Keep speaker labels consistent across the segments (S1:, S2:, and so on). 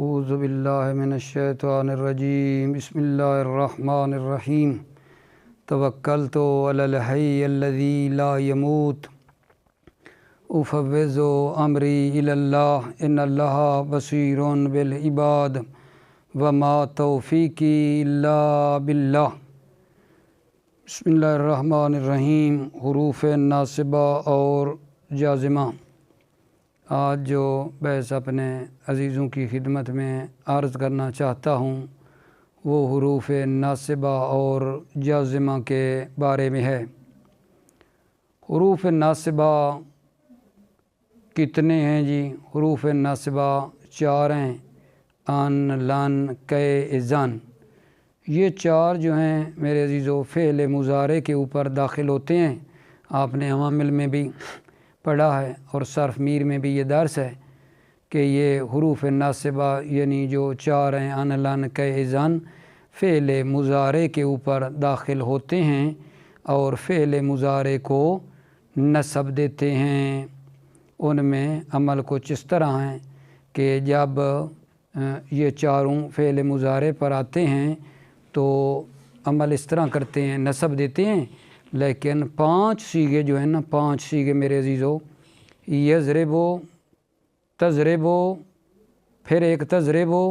S1: اعوذ باللہ من الشیطان الرجیم بسم اللہ الرحمن الرحیم توکلت علی الحی الذی لا یموت افوض امری الی اللہ ان اللہ بصیر بالعباد وما توفیقی الا باللہ۔ بسم اللہ الرحمن الرحیم۔ حروف ناصبہ اور جازمہ۔ آج جو بحث اپنے عزیزوں کی خدمت میں عرض کرنا چاہتا ہوں وہ حروف ناصبہ اور جازمہ کے بارے میں ہے۔ حروف ناصبہ کتنے ہیں جی؟ حروف ناصبہ 4 ہیں، ان، لن، کے، زن۔ یہ 4 جو ہیں میرے عزیزو فعل مضارع کے اوپر داخل ہوتے ہیں۔ آپ نے عوامل میں بھی پڑھا ہے اور صرف میر میں بھی یہ درس ہے کہ یہ حروف ناصبہ یعنی جو 4 ہیں ان، لن، کے، زن فعل مضارع کے اوپر داخل ہوتے ہیں اور فعل مضارع کو نصب دیتے ہیں۔ ان میں عمل کچھ اس طرح ہیں کہ جب یہ 4 فعل مضارع پر آتے ہیں تو عمل اس طرح کرتے ہیں، نصب دیتے ہیں، لیکن 5 صیغے جو ہیں نا، 5 صیغے میرے عزیزو، یضربو، تضربو، پھر ایک تضربو،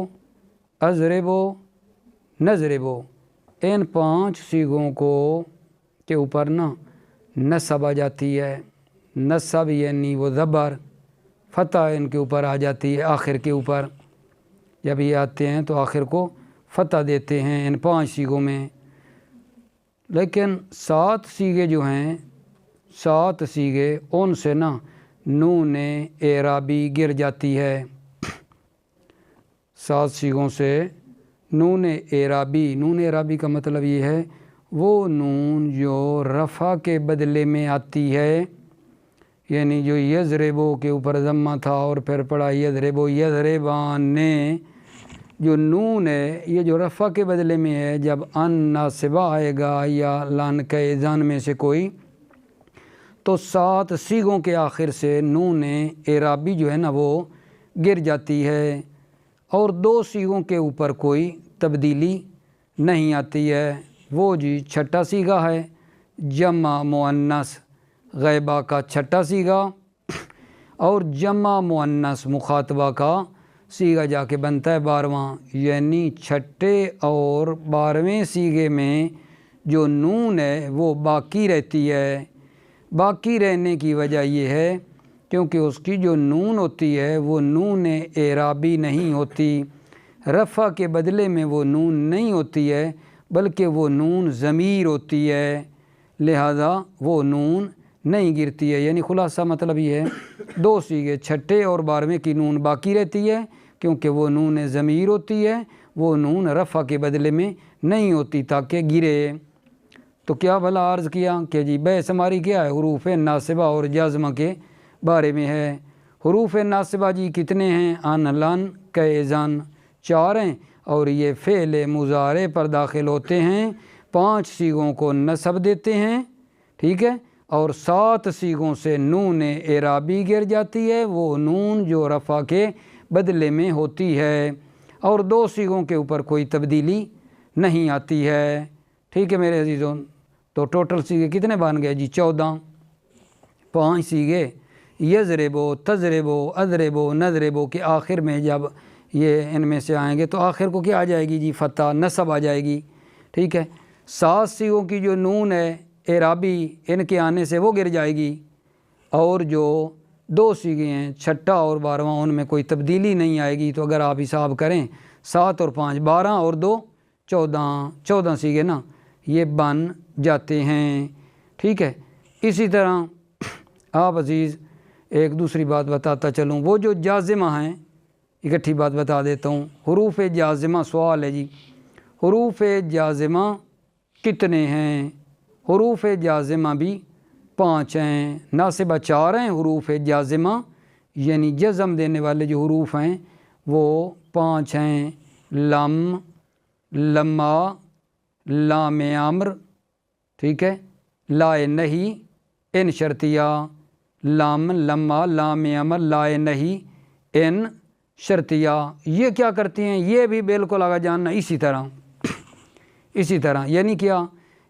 S1: اضربو، نضربو، ان 5 صیغوں کو کے اوپر نا نصب آ جاتی ہے۔ نصب یعنی وہ زبر، فتح ان کے اوپر آ جاتی ہے، آخر کے اوپر جب یہ آتے ہیں تو آخر کو فتح دیتے ہیں ان 5 صیغوں میں۔ لیکن 7 صیغے جو ہیں، 7 صیغے ان سے نا نون اعرابی گر جاتی ہے۔ 7 صیغوں سے نون اعرابی کا مطلب یہ ہے وہ نون جو رفع کے بدلے میں آتی ہے، یعنی جو یضربو کے اوپر ضمہ تھا اور پھر پڑھا یضربو، یضربان نے جو نون ہے یہ جو رفع کے بدلے میں ہے، جب ان ناصبہ آئے گا یا لن، کے، زن میں سے کوئی، تو 7 صیغوں کے آخر سے نون اعرابی جو ہے نا وہ گر جاتی ہے اور 2 صیغوں کے اوپر کوئی تبدیلی نہیں آتی ہے۔ وہ جی چھٹا صیغہ ہے، جمع مؤنث غائبہ کا چھٹا صیغہ، اور جمع مؤنث مخاطبہ کا صیغہ جا کے بنتا ہے 12واں، یعنی چھٹے اور 12ویں صیغے میں جو نون ہے وہ باقی رہتی ہے۔ باقی رہنے کی وجہ یہ ہے کیونکہ اس کی جو نون ہوتی ہے وہ نون اعرابی نہیں ہوتی، رفع کے بدلے میں وہ نون نہیں ہوتی ہے بلکہ وہ نون ضمیر ہوتی ہے، لہذا وہ نون نہیں گرتی ہے۔ یعنی خلاصہ مطلب یہ ہے 2 صیغے چھٹے اور 12ویں کی نون باقی رہتی ہے کیونکہ وہ نون ضمیر ہوتی ہے، وہ نون رفع کے بدلے میں نہیں ہوتی تاکہ گرے۔ تو کیا بھلا عرض کیا کہ جی بحث ہماری کیا ہے؟ حروف ناصبہ اور جازمہ کے بارے میں ہے۔ حروف ناصبہ جی کتنے ہیں؟ ان، لن، کے، زن 4 ہیں اور یہ فعل مضارع پر داخل ہوتے ہیں، 5 صیغوں کو نصب دیتے ہیں، ٹھیک ہے، اور 7 صیغوں سے نون اعرابی گر جاتی ہے، وہ نون جو رفع کے بدلے میں ہوتی ہے، اور 2 صیغوں کے اوپر کوئی تبدیلی نہیں آتی ہے، ٹھیک ہے میرے عزیزوں۔ تو ٹوٹل صیغے کتنے بن گئے جی؟ 14۔ 5 صیغے یضربو، تضربو، اضربو، نضربو کے آخر میں جب یہ ان میں سے آئیں گے تو آخر کو کیا آ جائے گی جی؟ فتح، نصب آ جائے گی، ٹھیک ہے۔ 7 صیغوں کی جو نون ہے اعرابی ان کے آنے سے وہ گر جائے گی، اور جو 2 صیغے ہیں چھٹا اور 12واں ان میں کوئی تبدیلی نہیں آئے گی۔ تو اگر آپ حساب کریں 7 اور 5 12 اور 2 14 صیغے نا یہ بن جاتے ہیں، ٹھیک ہے۔ اسی طرح آپ عزیز ایک دوسری بات بتاتا چلوں، وہ جو جازمہ ہیں اکٹھی بات بتا دیتا ہوں۔ حروف جازمہ سوال ہے جی، حروف جازمہ کتنے ہیں؟ حروف جازمہ بھی 5 ہیں، ناصبہ 4 ہیں، حروف جازمہ یعنی جزم دینے والے جو حروف ہیں وہ 5 ہیں۔ لم، لما، لام امر، ٹھیک ہے، لائے نہیں، ان شرطیہ، لم، لما، لام امر، لائے نہیں، ان شرطیہ یہ کیا کرتی ہیں؟ یہ بھی بالکل آگے جاننا اسی طرح یعنی کیا،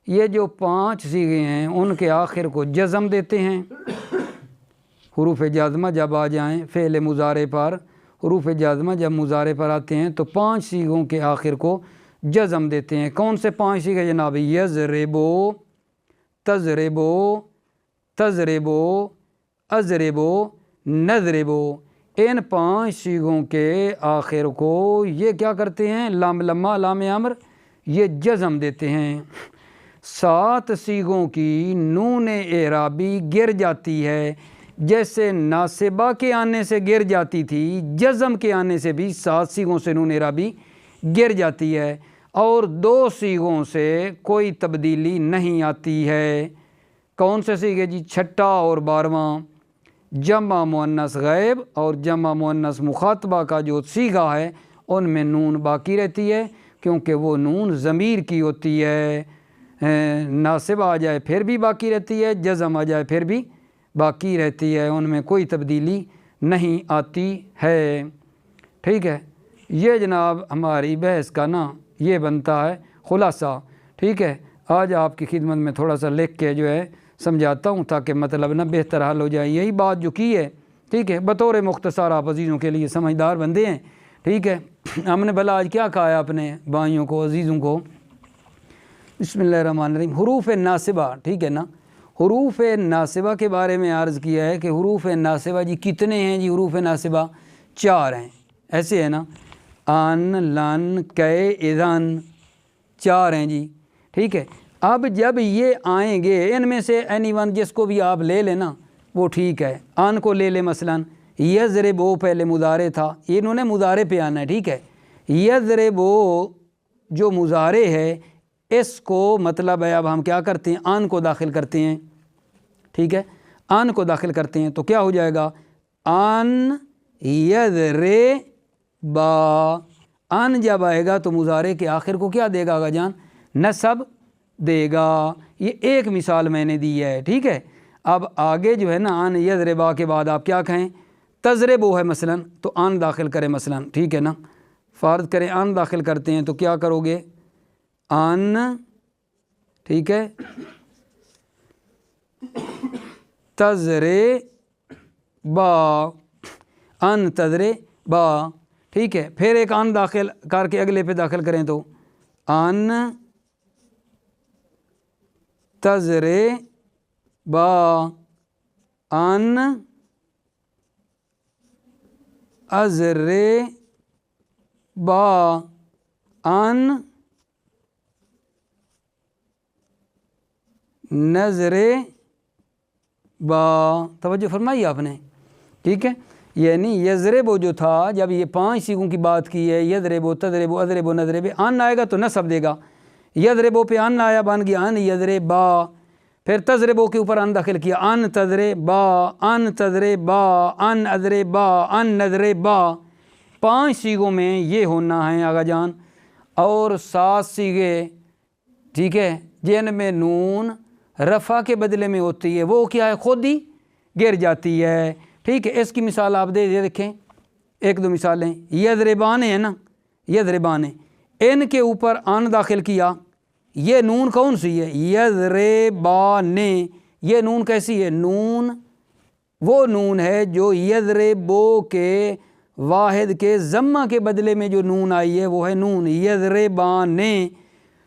S1: یہ جو 5 صیغے ہیں ان کے آخر کو جزم دیتے ہیں، حروف جازمہ جب آ جائیں فعل مضارع پر، حروف جازمہ جب مضارع پر آتے ہیں تو 5 صیغوں کے آخر کو جزم دیتے ہیں۔ کون سے 5 صیغے جناب؟ یضربو، تضربو، تضربو، اضربو، نضربو۔ ان 5 صیغوں کے آخر کو یہ کیا کرتے ہیں؟ لام لمہ، لام امر، یہ جزم دیتے ہیں۔ 7 صیغوں کی نون اعرابی گر جاتی ہے، جیسے ناصبہ کے آنے سے گر جاتی تھی، جزم کے آنے سے بھی 7 صیغوں سے نون اعرابی گر جاتی ہے، اور 2 صیغوں سے کوئی تبدیلی نہیں آتی ہے۔ کون سے صیغے جی؟ 6 اور 12واں، جمع مؤنث غائب اور جمع مؤنث مخاطبہ کا جو صیغہ ہے ان میں نون باقی رہتی ہے، کیونکہ وہ نون ضمیر کی ہوتی ہے۔ ناصب آ جائے پھر بھی باقی رہتی ہے، جزم آ جائے پھر بھی باقی رہتی ہے، ان میں کوئی تبدیلی نہیں آتی ہے۔ ٹھیک ہے، یہ جناب ہماری بحث کا نا یہ بنتا ہے خلاصہ۔ ٹھیک ہے، آج آپ کی خدمت میں تھوڑا سا لکھ کے جو ہے سمجھاتا ہوں تاکہ مطلب نا بہتر حل ہو جائے۔ یہی بات جو کی ہے، ٹھیک ہے، بطور مختصر آپ عزیزوں کے لیے سمجھدار بندے ہیں۔ ٹھیک ہے، ہم نے بھلا آج کیا کہا ہے اپنے بھائیوں کو، عزیزوں کو؟ بسم اللہ الرحمن الرحیم، حروف ناصبہ، ٹھیک ہے نا، حروف ناصبہ کے بارے میں عرض کیا ہے کہ حروف ناصبہ جی کتنے ہیں جی؟ حروف ناصبہ 4 ہیں، ایسے ہے نا، ان، لن، کے، اذن، 4 ہیں جی۔ ٹھیک ہے، اب جب یہ آئیں گے ان میں سے اینی ون جس کو بھی آپ لے لینا وہ ٹھیک ہے۔ ان کو لے لے مثلاً، یضربو پہلے مضارع تھا، انہوں نے مضارع پہ آنا ہے، ٹھیک ہے، یضربو جو مضارع ہے اس کو مطلب ہے اب ہم کیا کرتے ہیں؟ ان کو داخل کرتے ہیں، ٹھیک ہے، ان کو داخل کرتے ہیں تو کیا ہو جائے گا؟ ان یضربا، ان جب آئے گا تو مضارع کے آخر کو کیا دے گا آقا جان؟ نصب دے گا۔ یہ ایک مثال میں نے دی ہے، ٹھیک ہے۔ اب آگے جو ہے نا ان یضربا کے بعد آپ کیا کہیں؟ تضربو ہے مثلاً تو ان داخل کریں مثلاً، ٹھیک ہے نا، فرض کریں ان داخل کرتے ہیں تو کیا کرو گے؟ ان، ٹھیک ہے، تضربا، ان تضربا، ٹھیک ہے، پھر ایک ان داخل کر کے اگلے پہ داخل کریں تو ان تضربا، ان اضربا، ان نضربا۔ توجہ فرمائی آپ نے، ٹھیک ہے، یعنی یضربو جو تھا جب یہ 5 صیغوں کی بات کی ہے، یضربو، تضربو، اضربو، نضرب، ان آئے گا تو نصب دے گا، یضربو پہ ان آیا بن گیا ان یضربا، پھر تضربو کے اوپر ان داخل کیا ان تضربا، ان تضربا، ان اضربا، ان نضربا۔ 5 صیغوں میں یہ ہونا ہے آقا جان، اور 7 صیغے، ٹھیک ہے، جن میں نون رفع کے بدلے میں ہوتی ہے وہ کیا ہے؟ خود ہی گر جاتی ہے، ٹھیک ہے۔ اس کی مثال آپ دے دیکھیں، 1-2 مثالیں، یضربان ہے نا، یضربان، ان کے اوپر ان داخل کیا، یہ نون کون سی ہے؟ یضربان، یہ نون کیسی ہے؟ نون وہ نون ہے جو یضربو کے واحد کے ضمہ کے بدلے میں جو نون آئی ہے وہ ہے نون یضربان،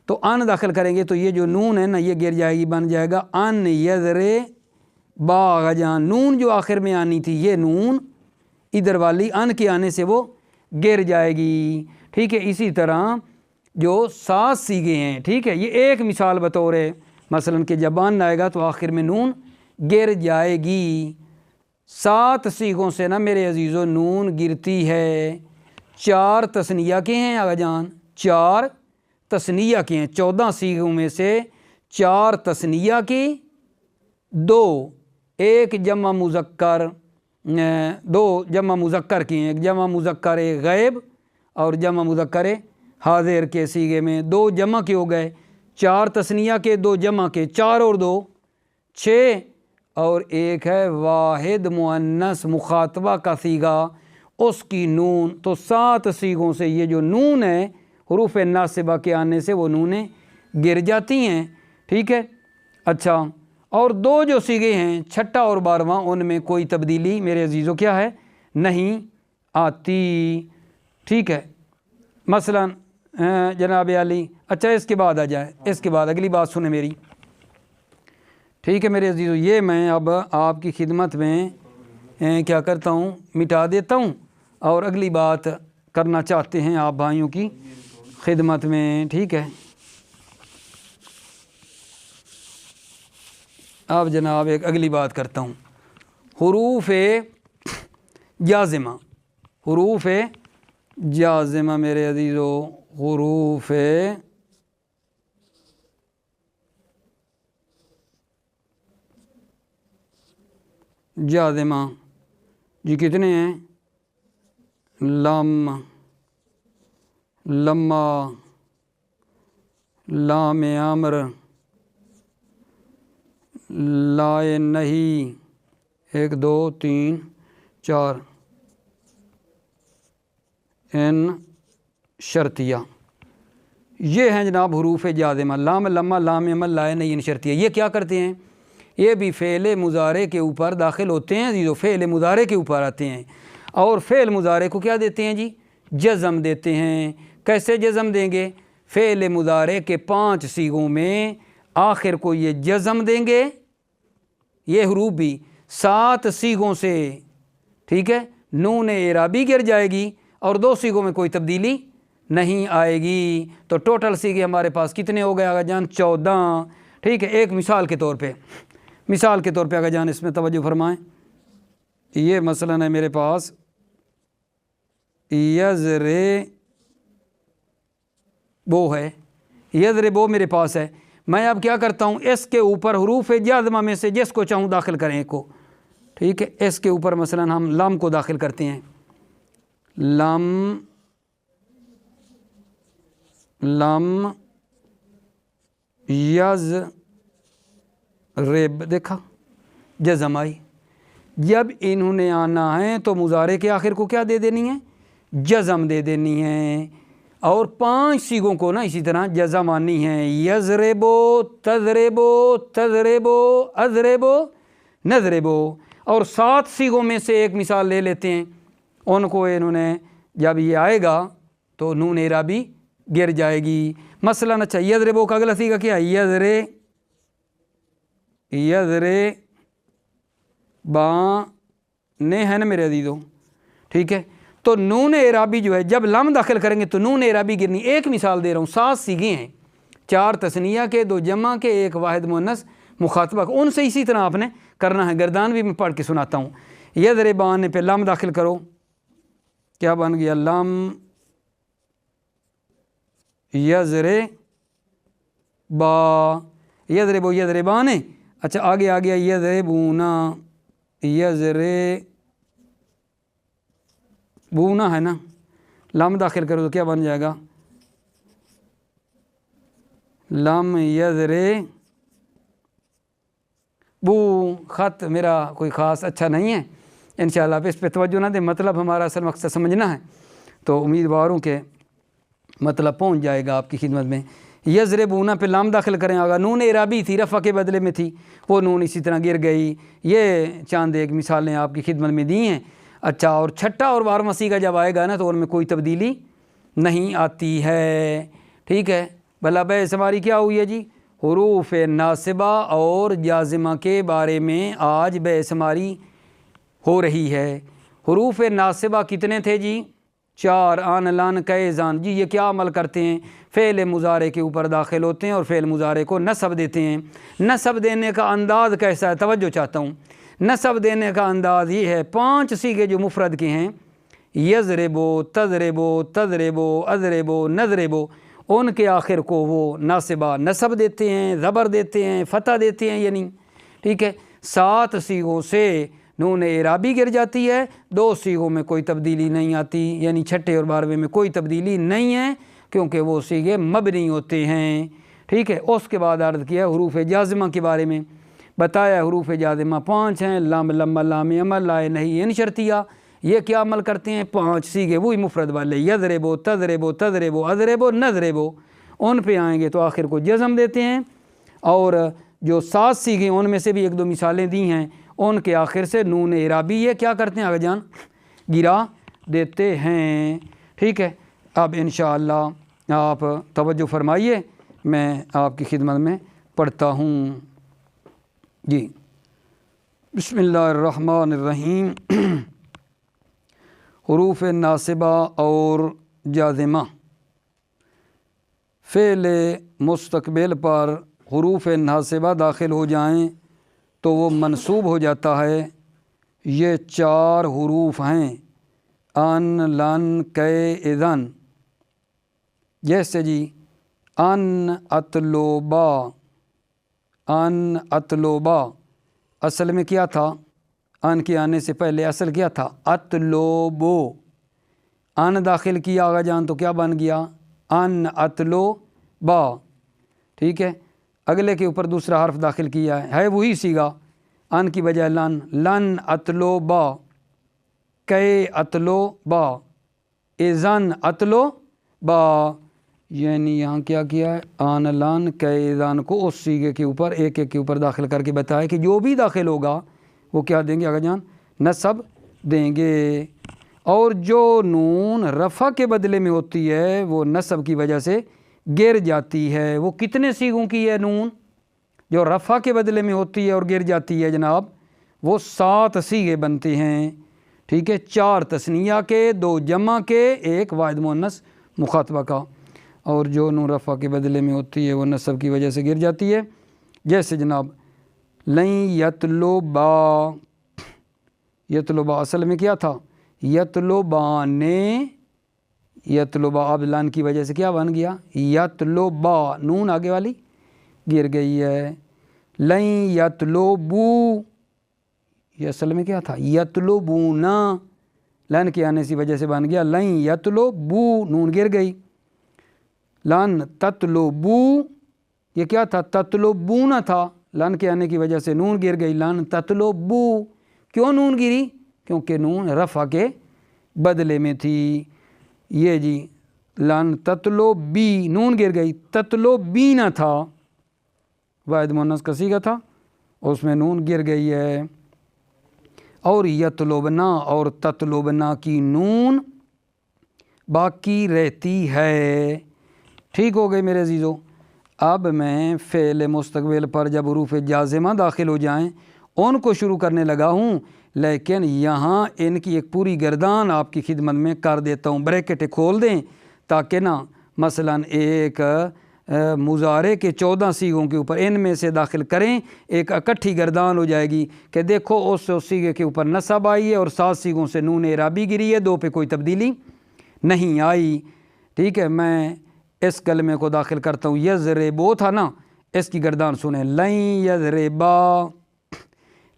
S1: تو ان داخل کریں گے تو یہ جو نون ہے نا یہ گر جائے گی، بن جائے گا ان یضربا آقا جان۔ نون جو آخر میں آنی تھی یہ نون ادھر والی ان کے آنے سے وہ گر جائے گی، ٹھیک ہے۔ اسی طرح جو 7 صیغے ہیں، ٹھیک ہے، یہ ایک مثال بطور ہے، مثلاً کہ جب ان آئے گا تو آخر میں نون گر جائے گی۔ 7 صیغوں سے نا میرے عزیزو نون گرتی ہے۔ 4 تثنیہ کے ہیں آقا جان، 4 تثنیہ کے ہیں، 14 صیغوں میں سے 4 تثنیہ کی، 2 ایک جمع مذکر، 2 جمع مذکر کی ہیں، ایک جمع مذکر غائب اور جمع مذکر حاضر کے صیغے میں 2 جمع کے ہو گئے، 4 تثنیہ کے، 2 جمع کے، 4 اور 2 6، اور ایک ہے واحد مؤنث مخاطبہ کا صیغہ، اس کی نون، تو 7 سیغوں سے یہ جو نون ہے حروف ناصبہ کے آنے سے وہ نونیں گر جاتی ہیں، ٹھیک ہے۔ اچھا، اور 2 جو سیغے ہیں 6 اور 12واں، ان میں کوئی تبدیلی میرے عزیزو کیا ہے؟ نہیں آتی، ٹھیک ہے۔ مثلا جناب علی، اچھا اس کے بعد آ جائے، اس کے بعد اگلی بات سنیں میری، ٹھیک ہے میرے عزیزو۔ یہ میں اب آپ کی خدمت میں کیا کرتا ہوں، مٹا دیتا ہوں، اور اگلی بات کرنا چاہتے ہیں آپ بھائیوں کی خدمت میں، ٹھیک ہے۔ اب جناب ایک اگلی بات کرتا ہوں، حروف جازمہ، حروف جازمہ میرے عزیزو، حروف جازمہ جی کتنے ہیں؟ لم، لما، لام امر، لائے نہیں، 1 2 3 4، ان شرطیہ، یہ ہیں جناب حروف جازمہ، لام، لما، لام امر، لائے نہیں، ان شرطیہ۔ یہ کیا کرتے ہیں؟ یہ بھی فعل مضارع کے اوپر داخل ہوتے ہیں عزیزو، فعل مضارع کے اوپر آتے ہیں، اور فعل مضارع کو کیا دیتے ہیں جی؟ جزم دیتے ہیں۔ کیسے جزم دیں گے؟ فعل مضارع کے 5 سیغوں میں آخر کو یہ جزم دیں گے، یہ حروف بھی 7 سیغوں سے، ٹھیک ہے، نون اعرابی گر جائے گی، اور 2 سیغوں میں کوئی تبدیلی نہیں آئے گی۔ تو ٹوٹل سیغے ہمارے پاس کتنے ہو گئے آقا جان؟ 14، ٹھیک ہے۔ ایک مثال کے طور پہ، مثال کے طور پہ آقا جان اس میں توجہ فرمائیں، یہ مثلا ہے میرے پاس یضربو ہے، یضربو میرے پاس ہے، میں اب کیا کرتا ہوں، اس کے اوپر حروف جازمہ میں سے جس کو چاہوں داخل کریں ایک کو، ٹھیک ہے۔ اس کے اوپر مثلا ہم لام کو داخل کرتے ہیں، لم، لم یضرب، دیکھا جزم آئی۔ جب انہوں نے آنا ہے تو مضارع کے آخر کو کیا دے دینی ہے؟ جزم دے دینی ہے، اور 5 سیغوں کو نا اسی طرح جزم آنی ہے، یضربو، تضربو، تضربو، اضربو، نضربو، اور 7 سیغوں میں سے ایک مثال لے لیتے ہیں، ان کو انہوں نے جب یہ آئے گا تو نون اعرابی گر جائے گی۔ مثلا اچھا یضربو کا اگلا سیغہ کیا ہے؟ یضربانے ہے نا میرے عزیزو، ٹھیک ہے۔ تو نون اعرابی جو ہے جب لام داخل کریں گے تو نون اعرابی گرنی۔ ایک مثال دے رہا ہوں، 7 سیغے ہیں، 4 تثنیہ کے، 2 جمع کے، 1 واحد مؤنث مخاطبہ، ان سے اسی طرح آپ نے کرنا ہے۔ گردان بھی میں پڑھ کے سناتا ہوں، یضربان پہ لام داخل کرو، کیا بن گیا؟ لام یضربا، یضربو، یضربان، اچھا آگے آ گیا یضربونا، یضربونا ہے نا، لام داخل کرو تو کیا بن جائے گا؟ لم یضربو۔ خط میرا کوئی خاص اچھا نہیں ہے، انشاءاللہ آپ اس پہ توجہ نہ دیں، مطلب ہمارا اصل مقصد سمجھنا ہے، تو امیدواروں کے مطلب پہنچ جائے گا آپ کی خدمت میں۔ یضربونا پہ لام داخل کریں، آگا نون اعرابی تھی، رفع کے بدلے میں تھی، وہ نون اسی طرح گر گئی۔ یہ چاند ایک مثالیں آپ کی خدمت میں دی ہیں۔ اچھا، اور 6 اور 12واں سیغہ جب آئے گا نا تو ان میں کوئی تبدیلی نہیں آتی ہے، ٹھیک ہے۔ بھلا بحث ہماری کیا ہوئی ہے جی؟ حروف ناصبہ اور جازمہ کے بارے میں آج بحث ہماری ہو رہی ہے۔ حروف ناصبہ کتنے تھے جی؟ 4، آن، لان، کئے، زان۔ جی یہ کیا عمل کرتے ہیں؟ فعل مضارع کے اوپر داخل ہوتے ہیں اور فعل مضارع کو نصب دیتے ہیں۔ نصب دینے کا انداز کیسا ہے؟ توجہ چاہتا ہوں، نصب دینے کا انداز یہ ہے، 5 سیغے جو مفرد کے ہیں، یضربو، تضربو، تضربو، اضربو، نضربو، ان کے آخر کو وہ ناصبہ نصب دیتے ہیں، زبر دیتے ہیں، فتح دیتے ہیں، یعنی ٹھیک ہے۔ 7 سیغوں سے نون اعرابی گر جاتی ہے، 2 سیغوں میں کوئی تبدیلی نہیں آتی، یعنی 6 اور 12ویں میں کوئی تبدیلی نہیں ہے، کیونکہ وہ سیغے مبنی ہوتے ہیں، ٹھیک ہے۔ اس کے بعد عرض کیا حروف جازمہ کے بارے میں، بتایا حروف جازمہ 5 ہیں، لام، لما، لام امر، لائے نہیں، ان شرطیہ۔ یہ کیا عمل کرتے ہیں؟ 5 سیغے وہی مفرد والے، یضربو، تضربو، تضربو، اضربو، نضربو، ان پہ آئیں گے تو آخر کو جزم دیتے ہیں، اور جو 7 سیغے ان میں سے بھی 1-2 مثالیں دی ہیں، ان کے آخر سے نون اعرابی یہ کیا کرتے ہیں آگے جان گرا دیتے ہیں۔ ٹھیک ہے، اب انشاءاللہ آپ توجہ فرمائیے، میں آپ کی خدمت میں پڑھتا ہوں جی۔ بسم اللہ الرحمن الرحیم۔ حروف ناصبہ اور جازمہ، فعل مستقبل پر حروف ناصبہ داخل ہو جائیں تو وہ منصوب ہو جاتا ہے۔ یہ 4 حروف ہیں، ان، لن، کے، اذن۔ جیسے جی ان اطلبا، ان اطلبا، اصل میں کیا تھا؟ ان کے آنے سے پہلے اصل کیا تھا؟ اطلبو، ان داخل کیا آگا جان تو کیا بن گیا؟ ان اطلبا۔ ٹھیک ہے، اگلے کے اوپر دوسرا حرف داخل کیا ہے وہی سیگا، ان کی بجائے لن، لن اطلبا، کے اطلبا، اذن اطلبا، یعنی یہاں کیا کیا ہے؟ آن، لن، کے، اذن کو اس سیگے کے اوپر ایک ایک کے اوپر داخل کر کے بتایا کہ جو بھی داخل ہوگا وہ کیا دیں گے آگا جان؟ نصب دیں گے۔ اور جو نون رفع کے بدلے میں ہوتی ہے وہ نصب کی وجہ سے گر جاتی ہے۔ وہ کتنے سیغوں کی ہے نون جو رفع کے بدلے میں ہوتی ہے اور گر جاتی ہے جناب؟ وہ 7 سیغے بنتے ہیں۔ ٹھیک ہے، 4 تثنیہ کے، 2 جمع کے، 1 واحد مؤنث مخاطبہ کا۔ اور جو نون رفع کے بدلے میں ہوتی ہے وہ نصب کی وجہ سے گر جاتی ہے۔ جیسے جناب لن یطلبا، یطلبا اصل میں کیا تھا؟ یطلبانے، یطلبا، اب لن کی وجہ سے کیا بن گیا؟ یطلبا، نون آگے والی گر گئی ہے۔ لن یطلبو، یہ اصل میں کیا تھا؟ یطلبونا، لن کے آنے کی وجہ سے بن گیا لن یطلبو، نون گر گئی۔ لن تطلبو، یہ کیا تھا؟ تطلبونا تھا، لن کے آنے کی وجہ سے نون گر گئی، لن تطلبو۔ کیوں نون گری؟ کیونکہ نون رفع کے بدلے میں تھی۔ یہ جی لن تطلبی، نون گر گئی، تطلبینا تھا، واحد مؤنث کا صیغہ تھا، اس میں نون گر گئی ہے۔ اور یطلبنا اور تطلبنا کی نون باقی رہتی ہے۔ ٹھیک ہو گئے میرے عزیزو؟ اب میں فعل مستقبل پر جب حروف جازمہ داخل ہو جائیں ان کو شروع کرنے لگا ہوں، لیکن یہاں ان کی ایک پوری گردان آپ کی خدمت میں کر دیتا ہوں، بریکٹ کھول دیں تاکہ نا مثلا ایک مضارع کے 14 سیغوں کے اوپر ان میں سے داخل کریں، ایک اکٹھی گردان ہو جائے گی کہ دیکھو اس سیغے کے اوپر نصب آئی ہے اور 7 سیغوں سے نون اعرابی گری ہے، 2 پہ کوئی تبدیلی نہیں آئی۔ ٹھیک ہے، میں اس کلمے کو داخل کرتا ہوں، یضربو تھا نا، اس کی گردان سنیں، لن یضربا،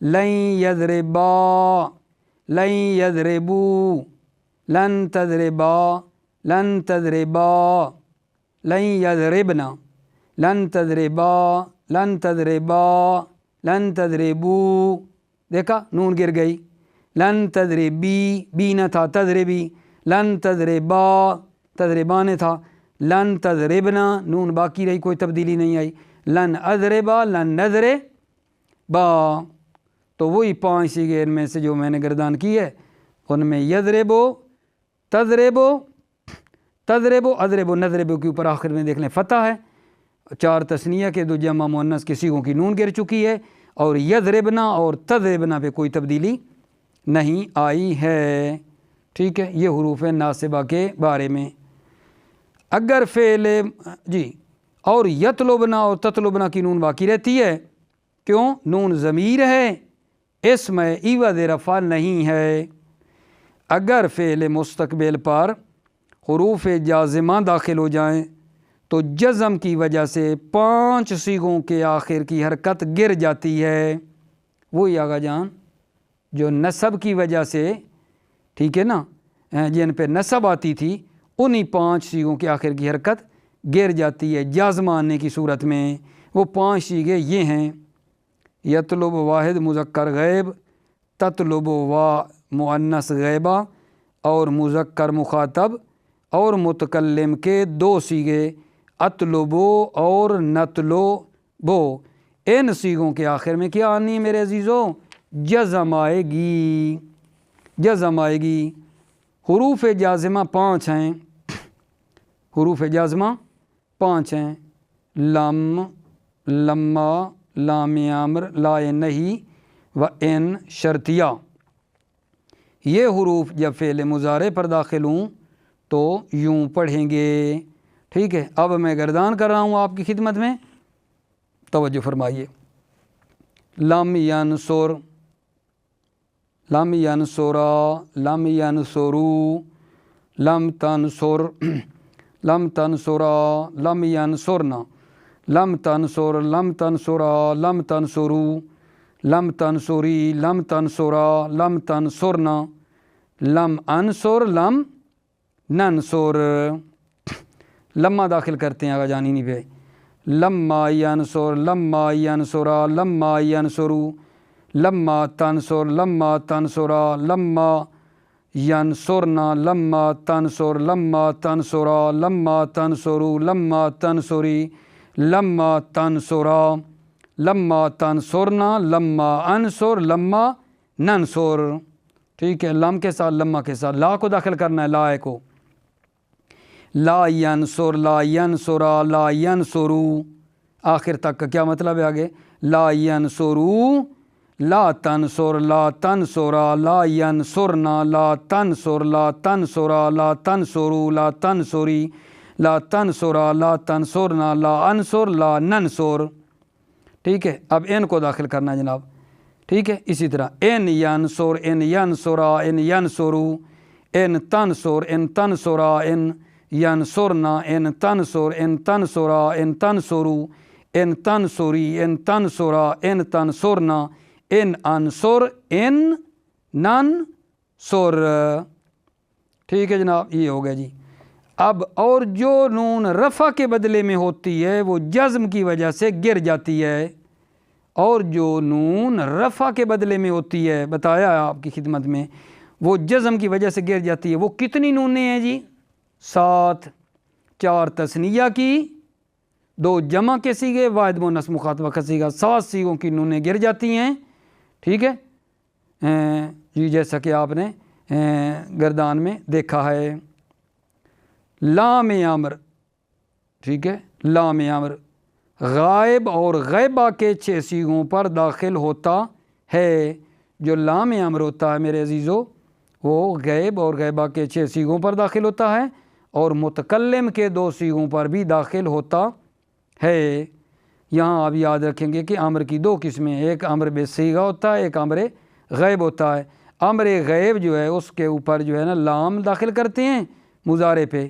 S1: لن یضربا، لن یضربو، لن تضربا، لن تضربا، لن یضربنا، لن تضربا، لن تضربا، لن تضربو، دیکھا نون گر گئی۔ لن تضربی، بی نہ تھا، تضربی، لن تضربا، تضربانے تھا، لن تضربنا، نون باقی رہی، کوئی تبدیلی نہیں آئی۔ لن اضربا، لن نضربا، تو وہی 5 سیغے ان میں سے جو میں نے گردان کی ہے ان میں یضربو، تضربو، تضربو، اضربو، نضربو کے اوپر آخر میں دیکھ لیں فتح ہے، 4 تثنیہ کے 2 جمع مؤنث کے سیغوں کی نون گر چکی ہے، اور یضربنا اور تضربنا پہ کوئی تبدیلی نہیں آئی ہے۔ ٹھیک ہے، یہ حروف ناصبہ کے بارے میں۔ اگر فعل جی اور یطلبنا اور تطلبنا کی نون باقی رہتی ہے، کیوں؟ نون ضمیر ہے، اس میں عوض رفع نہیں ہے۔ اگر فعل مستقبل پر حروف جازمہ داخل ہو جائیں تو جزم کی وجہ سے 5 سیغوں کے آخر کی حرکت گر جاتی ہے۔ وہی آگا جان جو نصب کی وجہ سے، ٹھیک ہے نا، جن پہ نصب آتی تھی انہی 5 سیغوں کے آخر کی حرکت گر جاتی ہے جازمہ آنے کی صورت میں۔ وہ 5 سیغے یہ ہیں، یطلب واحد مذکر غیب، تطلب وا مؤنث غیبہ اور مذکر مخاطب اور متکلم کے دو سیغے اطلبو اور نطلبو، ان سیغوں کے آخر میں کیا آنی میرے عزیزو؟ جزم آئے گی، جزم آئے گی۔ حروف جازمہ 5 ہیں، حروف جازمہ 5 ہیں، لم، لما، لام امر، لا نہیں و ان شرطیہ۔ یہ حروف جب فعل مضارع پر داخل ہوں تو یوں پڑھیں گے، ٹھیک ہے؟ اب میں گردان کر رہا ہوں آپ کی خدمت میں، توجہ فرمائیے۔ لم ینصر، لم ینصرا، لم ینصرو، لم تنصر، لم تنصرا، لم ینصرنا، لم تنصر، لم تنصرا، لم تنصرو، لم تنصری، لم تنصرا، لم تنصرنا، لم انصر، لم ننصر۔ لما داخل کرتے ہیں آگا جانینی پہ، لما ینصر، لما ینصرا، لما ینصرو، لما تنصر، لما تنصرا، لما ینصرنا، لما تنصر، لما تنصرا، لما تنصرو، لما تنصری، لما تنصرا، لما تنصرنا، لما انصر، لما ننصر۔ ٹھیک ہے؟ لم کے ساتھ لما کے ساتھ لا کو داخل کرنا ہے، لا کو، لا ینصر، لا ینصرا، لا ینصرو، آخر تک کا کیا مطلب ہے آگے؟ لا ینصرو، لا تنصر، لا تنصرا، لا ینصرنا، لا تنصر، لا تنصرا، لا تنصرو، لا تنصری، لا تنصرا، لا تنصرنا، لا انصر، لا ننصر۔ ٹھیک ہے؟ اب ان کو داخل کرنا ہے جناب، ٹھیک ہے؟ اسی طرح ان ینصر، ان ینصرا، ان ینصرو، ان تنصر، ان تنصرا، ان ینصرنا، ان تنصر، ان تنصرا، ان تنصرو، ان تنصری، ان تنصرا، ان تنصرنا، ان انصر، ان ننصر۔ ٹھیک ہے جناب؟ یہ ہو گیا جی۔ اب اور جو نون رفع کے بدلے میں ہوتی ہے وہ جزم کی وجہ سے گر جاتی ہے، اور جو نون رفع کے بدلے میں ہوتی ہے بتایا آپ کی خدمت میں وہ جزم کی وجہ سے گر جاتی ہے۔ وہ کتنی نونیں ہیں جی؟ 7، 4 تثنیہ کی، 2 جمع کے سیغے، واحد مؤنث مخاطبہ کا سیغہ، 7 سیغوں کی نونیں گر جاتی ہیں۔ ٹھیک ہے جی؟ جیسا کہ آپ نے گردان میں دیکھا ہے۔ لام امر، ٹھیک ہے؟ لام امر غائب اور غیبہ کے 6 سیغوں پر داخل ہوتا ہے۔ جو لام امر ہوتا ہے میرے عزیزو وہ غیب اور غیبہ کے 6 سیغوں پر داخل ہوتا ہے، اور متکلم کے 2 سیغوں پر بھی داخل ہوتا ہے۔ یہاں آپ یاد رکھیں گے کہ امر کی 2 قسمیں، ایک امر بے صیغہ ہوتا ہے، ایک امر غیب ہوتا ہے۔ امر غیب جو ہے اس کے اوپر جو ہے نا لام داخل کرتے ہیں مضارع پہ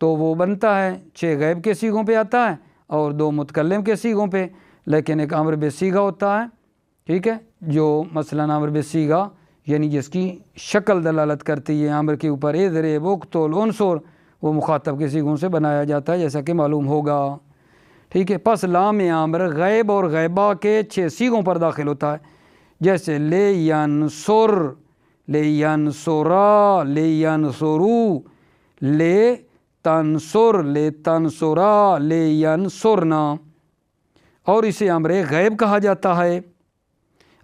S1: تو وہ بنتا ہے 6 غیب کے سیغوں پہ آتا ہے اور 2 متکلم کے سیغوں پہ۔ لیکن ایک امر بے صیغہ ہوتا ہے، ٹھیک ہے، جو مثلا امر بے صیغہ یعنی جس کی شکل دلالت کرتی ہے امر کے اوپر، اضرب، اقتل، انصر، وہ مخاطب کے سیغوں سے بنایا جاتا ہے جیسا کہ معلوم ہوگا۔ ٹھیک ہے؟ پس لام امر غیب اور غیبہ کے 6 سیغوں پر داخل ہوتا ہے، جیسے لے ینصر، لے ینصرا، لے ینصرو، لے تنصر، لے تنصرا، لے ینصرنا، اور اسے امر غیب کہا جاتا ہے،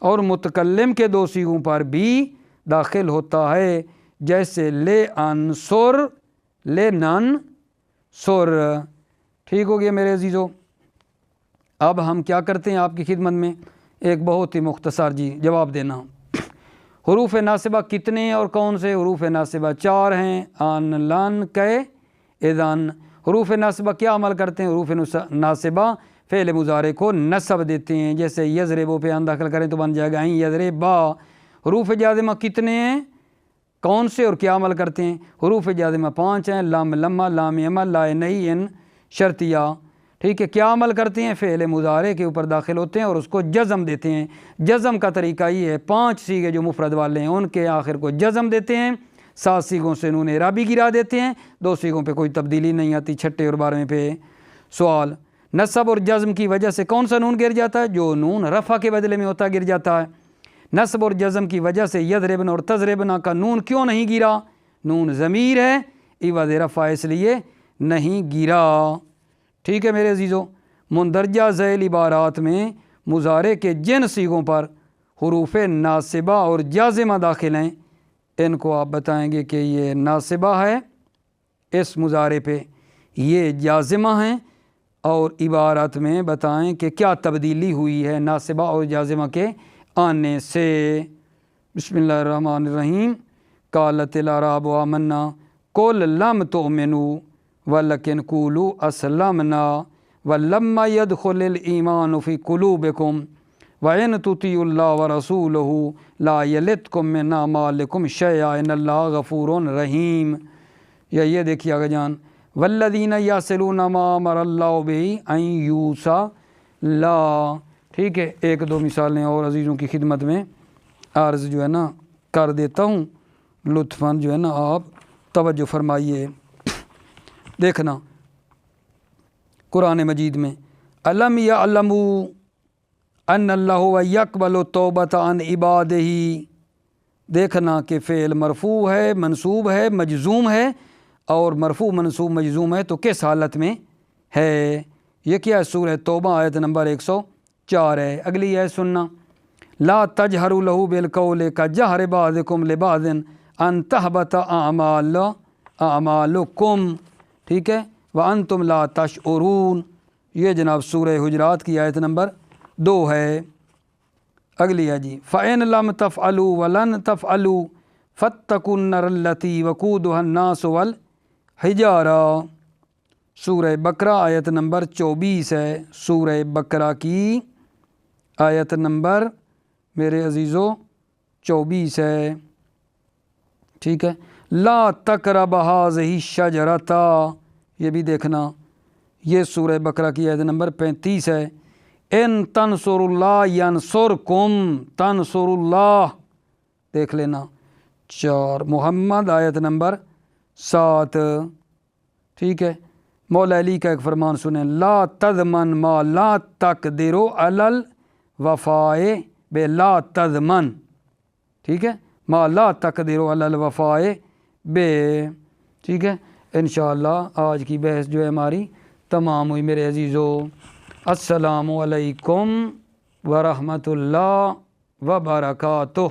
S1: اور متکلم کے 2 سیغوں پر بھی داخل ہوتا ہے، جیسے لے انصر، لے ننصر۔ ٹھیک ہو گیا میرے عزیزو؟ اب ہم کیا کرتے ہیں آپ کی خدمت میں ایک بہت ہی مختصر جی جواب دینا۔ حروف ناصبہ کتنے اور کون سے؟ حروف ناصبہ 4 ہیں، ان، لن، کے، اذن۔ حروف ناصبہ کیا عمل کرتے ہیں؟ حروف ناصبہ فعل مضارع کو نصب دیتے ہیں، جیسے یضربو پہ ان داخل کریں تو بن جائے گا این یضربا۔ حروف جازمہ کتنے ہیں، کون سے اور کیا عمل کرتے ہیں؟ حروف جازمہ 5 ہیں، لم، لما، لام امر، لا نہیں، ان شرطیہ۔ ٹھیک ہے؟ کیا عمل کرتے ہیں؟ فعل مضارع کے اوپر داخل ہوتے ہیں اور اس کو جزم دیتے ہیں۔ جزم کا طریقہ یہ ہے، 5 سیغے جو مفرد والے ہیں ان کے آخر کو جزم دیتے ہیں، 7 سیغوں سے نون اعرابی گرا دیتے ہیں، 2 سیغوں پہ کوئی تبدیلی نہیں آتی، 6 اور 12 پہ۔ سوال، نصب اور جزم کی وجہ سے کون سا نون گر جاتا ہے؟ جو نون رفع کے بدلے میں ہوتا گر جاتا ہے۔ نصب اور جزم کی وجہ سے یضربن اور تضربن کا نون کیوں نہیں گرا؟ نون ضمیر ہے، عوض رفع اس لیے نہیں گرا۔ ٹھیک ہے میرے عزیزو، مندرجہ ذیل عبارات میں مضارع کے جن صیغوں پر حروف ناصبہ اور جازمہ داخل ہیں ان کو آپ بتائیں گے کہ یہ ناصبہ ہے اس مضارع پہ، یہ جازمہ ہیں، اور عبارت میں بتائیں کہ کیا تبدیلی ہوئی ہے ناصبہ اور جازمہ کے آنے سے۔ بسم اللہ الرحمن الرحیم۔ قالت الاعراب آمنا قل لم تؤمنوا ولکن قولوا اسلمنا ولما يدخل الایمان فی قلوبکم وَإِن تُطِيعُوا اللَّهَ وَرَسُولَهُ لَا يَلِتْكُم مِّنْ أَعْمَالِكُمْ شَيْئًا إِنَّ اللَّهَ غَفُورٌ رَحِيمٌ۔ یہ دیکھیے آگے جان، وَالَّذِينَ يَصِلُونَ مَا أَمَرَ اللَّهُ بِهِ أَن يُوصَلَ۔ ٹھیک ہے، ایک دو مثالیں اور عزیزوں کی خدمت میں عرض جو ہے نا کر دیتا ہوں، لطفاً جو ہے نا آپ توجہ فرمائیے۔ دیکھنا قرآن مجید میں أَلَمْ يَعْلَمُوا ان اللہ یقبل التوبۃ عن عبادہ، دیکھنا کہ فعل مرفوع ہے، منصوب ہے، مجزوم ہے، اور مرفوع منصوب مجزوم ہے تو کس حالت میں ہے؟ یہ کیا ہے؟ سورہ توبہ آیت نمبر 104 ہے۔ اگلی ہے سننا، لا تجہروا لہ بالقول کجہر بعضکم لبعض ان تحبط اعمالکم، ٹھیک ہے، وانتم لا تشعرون، یہ جناب سورہ حجرات کی آیت نمبر 2 ہے۔ اگلی ہے جی، فَإِن لَمْ تَفْعَلُوا وَلَن تَفْعَلُوا فَاتَّقُوا النَّارَ الَّتِي وَقُودُهَا النَّاسُ وَالْحِجَارَةُ، سورہ بقرہ آیت نمبر 24 ہے۔ سورہ بقرہ کی آیت نمبر میرے عزیزو 24 ہے، ٹھیک ہے۔ لا تقرب هذه الشجرة، یہ بھی دیکھنا، یہ سورہ بقرہ کی آیت نمبر 35 ہے۔ ان تنصر اللہ ینصرکم، تنصر اللہ دیکھ لینا 4۔ محمد آیت نمبر 7، ٹھیک ہے۔ مولا علی کا ایک فرمان سنیں، لا تضمن ما لا تقدر علی الوفاء بے لا تضمن، ٹھیک ہے، ما لا تقدر علی الوفاء بے، ٹھیک ہے۔ انشاءاللہ آج کی بحث جو ہے ہماری تمام ہوئی میرے عزیزو۔ السلام علیکم ورحمۃ اللہ وبرکاتہ۔